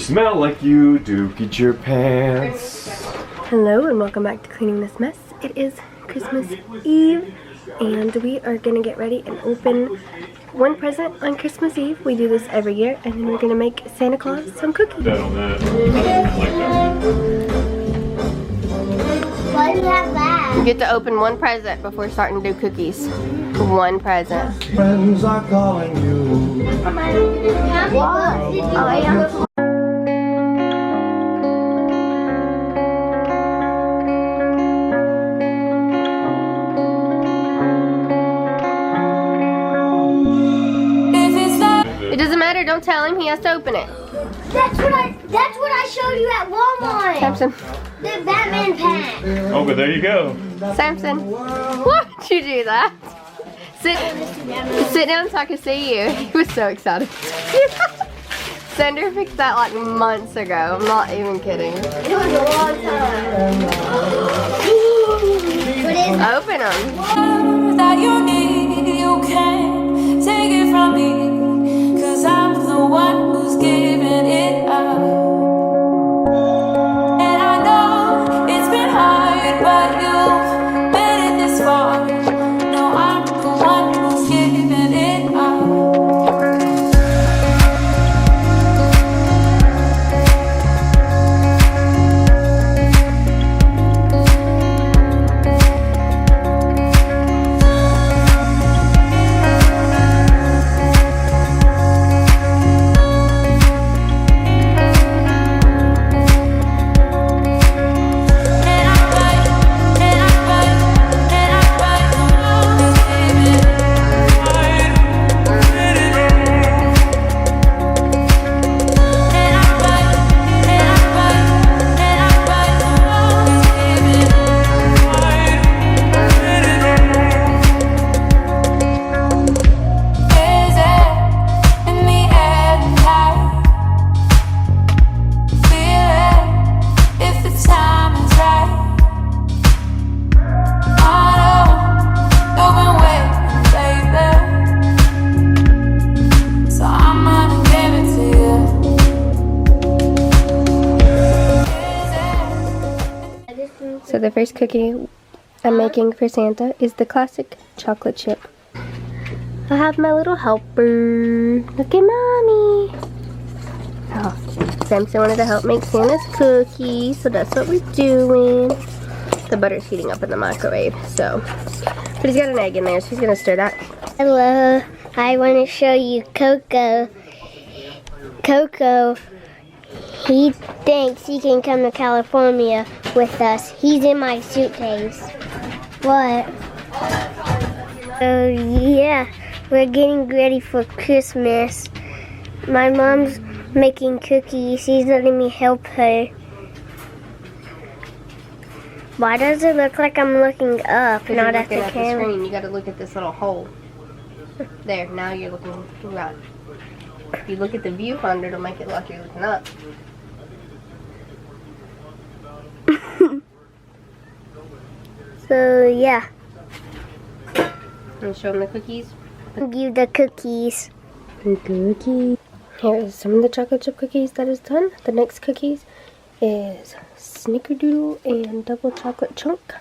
smell like you do. Get your pants. Hello and welcome back to Cleaning This Mess. It is Christmas Eve and we are going to get ready and open one present on Christmas Eve. We do this every year and then we're going to make Santa Claus some cookies. That on that. I like that. Why do you have that? You get to open one present before starting to do cookies. One present. Friends are calling you. It doesn't matter, don't tell him, he has to open it. That's what I showed you at Walmart. Samson. The Batman pack. Oh, but there you go. Samson. Why did you do that? Sit down so I can see you. He was so excited. Sender fixed that like months ago. I'm not even kidding. It was a long time. Open them. That you need, you can't take it from me, 'cause I'm the one who's giving it up. And I know it's been hard, but you've made it this far. No, I'm the one who's giving it up. So the first cookie I'm making for Santa is the classic chocolate chip. I have my little helper. Look at mommy. Oh, Samson wanted to help make Santa's cookies, so that's what we're doing. The butter's heating up in the microwave, so. But he's got an egg in there, so he's gonna stir that. Hello, I want to show you Coco. Coco, he thinks he can come to California with us. He's in my suitcase. What? So yeah, we're getting ready for Christmas. My mom's making cookies. She's letting me help her. Why does it look like I'm looking up, not at the camera? Screen. You gotta look at this little hole. There, now you're looking right. If you look at the viewfinder, it'll make it like you're looking up. So yeah, And show them the cookies. I'll give the cookies. Cookie. Here is some of the chocolate chip cookies that is done. The next cookies is snickerdoodle and double chocolate chunk.